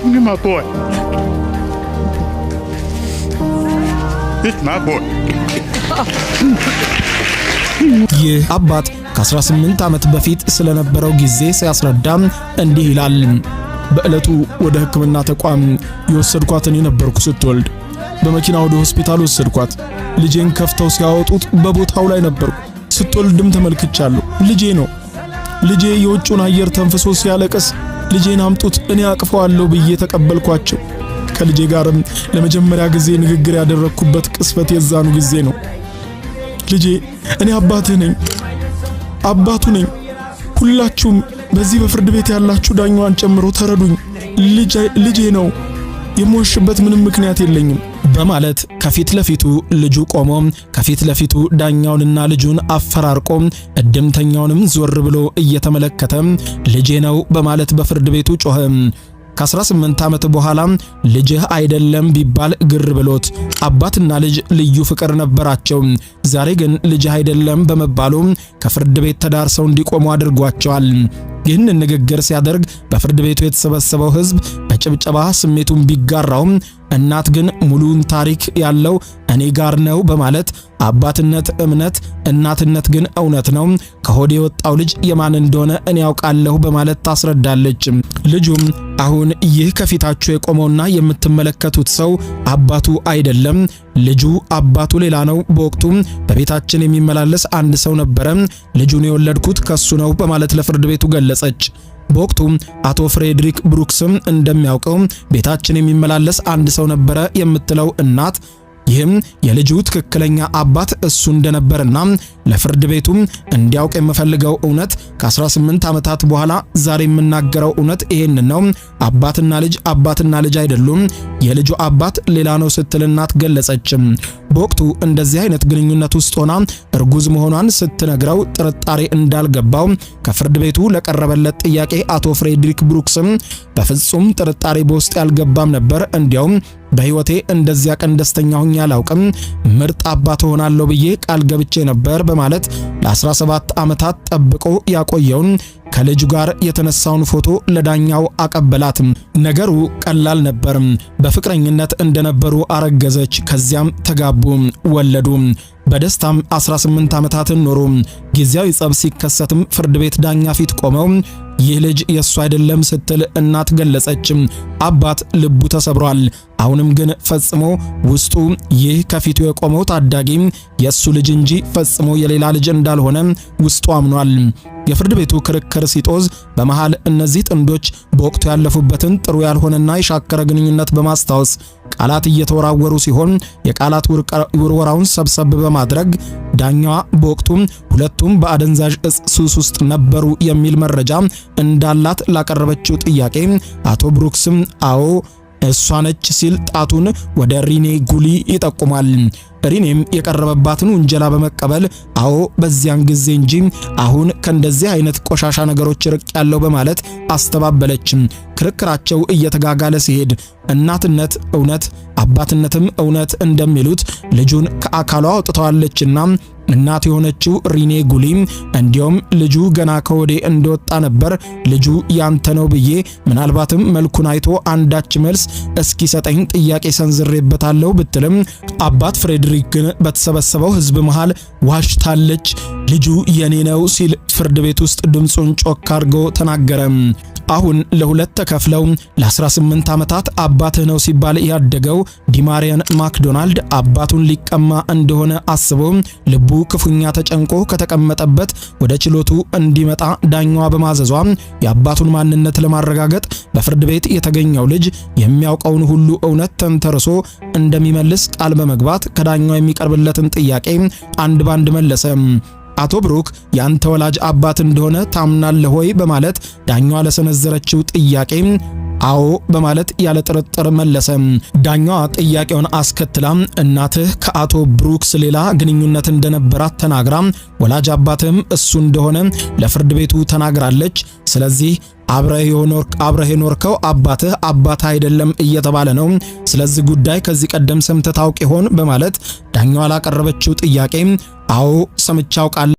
You're my boy. It's my boy. ይህ አባት ከ18 ዓመት በፊት ስለነበረው ጊዜ ሲያስረዳም እንዲህ ይላል። በእለቱ ወደ ሕክምና ተቋም የወሰድኳት እኔ ነበርኩ። ስትወልድ በመኪና ወደ ሆስፒታል ወሰድኳት። ልጄን ከፍተው ሲያወጡት በቦታው ላይ ነበርኩ። ስትወልድም ተመልክቻለሁ። ልጄ ነው። ልጄ የውጭውን አየር ተንፍሶ ሲያለቅስ ልጄን አምጡት እኔ አቅፈዋለሁ ብዬ ተቀበልኳቸው። ከልጄ ጋርም ለመጀመሪያ ጊዜ ንግግር ያደረኩበት ቅስፈት የዛኑ ጊዜ ነው። ልጄ እኔ አባትህ ነኝ፣ አባቱ ነኝ። ሁላችሁም በዚህ በፍርድ ቤት ያላችሁ ዳኛዋን ጨምሮ ተረዱኝ። ልጄ ነው። የምወሽበት ምንም ምክንያት የለኝም በማለት ከፊት ለፊቱ ልጁ ቆሞ ከፊት ለፊቱ ዳኛውንና ልጁን አፈራርቆ እድምተኛውንም ዞር ብሎ እየተመለከተ ልጄ ነው በማለት በፍርድ ቤቱ ጮኸ። ከ18 ዓመት በኋላ ልጅህ አይደለም ቢባል ግር ብሎት አባትና ልጅ ልዩ ፍቅር ነበራቸው። ዛሬ ግን ልጅህ አይደለም በመባሉ ከፍርድ ቤት ተዳርሰው እንዲቆሙ አድርጓቸዋል። ይህን ንግግር ሲያደርግ በፍርድ ቤቱ የተሰበሰበው ሕዝብ በጭብጨባ ስሜቱን ቢጋራው እናት ግን ሙሉን ታሪክ ያለው እኔ ጋር ነው በማለት አባትነት እምነት፣ እናትነት ግን እውነት ነው፣ ከሆዴ የወጣው ልጅ የማን እንደሆነ እኔ ያውቃለሁ በማለት ታስረዳለች። ልጁም አሁን ይህ ከፊታችሁ የቆመውና የምትመለከቱት ሰው አባቱ አይደለም፣ ልጁ አባቱ ሌላ ነው። በወቅቱ በቤታችን የሚመላለስ አንድ ሰው ነበረ፣ ልጁን የወለድኩት ከሱ ነው በማለት ለፍርድ ቤቱ ገለጸች። በወቅቱ አቶ ፍሬድሪክ ብሩክስም እንደሚያውቀው ቤታችን የሚመላለስ አንድ ሰው ነበረ የምትለው እናት ይህም የልጁ ትክክለኛ አባት እሱ እንደነበርና ለፍርድ ቤቱ እንዲያውቅ የምፈልገው እውነት ከ18 ዓመታት በኋላ ዛሬ የምናገረው እውነት ይሄን ነው። አባትና ልጅ አይደሉም፣ የልጁ አባት ሌላ ነው ስትል እናት ገለጸች። በወቅቱ እንደዚህ አይነት ግንኙነት ውስጥ ሆና እርጉዝ መሆኗን ስትነግረው ጥርጣሬ እንዳልገባው ከፍርድ ቤቱ ለቀረበለት ጥያቄ አቶ ፍሬድሪክ ብሩክስም በፍጹም ጥርጣሬ በውስጥ ያልገባም ነበር፣ እንዲያውም በህይወቴ እንደዚያ ቀን ደስተኛ ሆኜ አላውቅም፣ ምርጥ አባት ሆናለሁ ብዬ ቃል ገብቼ ነበር በማለት ለ17 ዓመታት ጠብቆ ያቆየውን ከልጁ ጋር የተነሳውን ፎቶ ለዳኛው አቀበላት። ነገሩ ቀላል ነበር። በፍቅረኝነት እንደነበሩ አረገዘች። ከዚያም ተጋቡ፣ ወለዱ። በደስታም 18 ዓመታትን ኖሩ። ጊዜያዊ ጸብ ሲከሰትም ፍርድ ቤት ዳኛ ፊት ቆመው ይህ ልጅ የሱ አይደለም ስትል እናት ገለጸች። አባት ልቡ ተሰብሯል። አሁንም ግን ፈጽሞ ውስጡ ይህ ከፊቱ የቆመው ታዳጊ የሱ ልጅ እንጂ ፈጽሞ የሌላ ልጅ እንዳልሆነ ውስጡ አምኗል። የፍርድ ቤቱ ክርክር ሲጦዝ በመሃል እነዚህ ጥንዶች በወቅቱ ያለፉበትን ጥሩ ያልሆነና የሻከረ ግንኙነት በማስታወስ ቃላት እየተወራወሩ ሲሆን የቃላት ውርወራውን ሰብሰብ በማድረግ ዳኛዋ በወቅቱ ሁለቱም በአደንዛዥ እጽ ሱስ ውስጥ ነበሩ የሚል መረጃ እንዳላት ላቀረበችው ጥያቄ አቶ ብሩክስም አዎ እሷ ነች ሲል ጣቱን ወደ ሪኔ ጉሊ ይጠቁማል። ሪኔም የቀረበባትን ውንጀላ በመቀበል አዎ በዚያን ጊዜ እንጂ አሁን ከእንደዚህ አይነት ቆሻሻ ነገሮች ርቅ ያለው በማለት አስተባበለች። ክርክራቸው እየተጋጋለ ሲሄድ እናትነት እውነት አባትነትም እውነት እንደሚሉት ልጁን ከአካሏ አውጥተዋለችና እናት የሆነችው ሪኔ ጉሊ እንዲያውም ልጁ ገና ከወዴ እንደወጣ ነበር ልጁ ያንተ ነው ብዬ ምናልባትም መልኩን አይቶ አንዳች መልስ እስኪሰጠኝ ጥያቄ ሰንዝሬበታለሁ ብትልም አባት ፍሬድሪክ ግን በተሰበሰበው ሕዝብ መሃል ዋሽታለች፣ ልጁ የኔ ነው ሲል ፍርድ ቤት ውስጥ ድምጹን ጮክ አድርጎ ተናገረ። አሁን ለሁለት ተከፍለው ለ18 ዓመታት አባትህ ነው ሲባል ያደገው ዲማሪያን ማክዶናልድ አባቱን ሊቀማ እንደሆነ አስቦ ልቡ ክፉኛ ተጨንቆ ከተቀመጠበት ወደ ችሎቱ እንዲመጣ ዳኛዋ በማዘዟ የአባቱን ማንነት ለማረጋገጥ በፍርድ ቤት የተገኘው ልጅ የሚያውቀውን ሁሉ እውነት ተንተርሶ እንደሚመልስ ቃል በመግባት ከዳኛዋ የሚቀርብለትን ጥያቄ አንድ ባንድ መለሰ። አቶ ብሩክ ያንተ ወላጅ አባት እንደሆነ ታምናለህ ወይ በማለት ዳኛዋ ለሰነዘረችው ጥያቄ አዎ በማለት ያለ ጥርጥር መለሰ። ዳኛዋ ጥያቄውን አስከትላ እናትህ ከአቶ ብሩክስ ሌላ ግንኙነት እንደነበራት ተናግራ ወላጅ አባትህም እሱ እንደሆነ ለፍርድ ቤቱ ተናግራለች። ስለዚህ አብረህ የኖርከው አባትህ አባት አይደለም እየተባለ ነው። ስለዚህ ጉዳይ ከዚህ ቀደም ሰምተህ ታውቅ ይሆን በማለት ዳኛዋ ላቀረበችው ጥያቄ አዎ ሰምቼ አውቃለሁ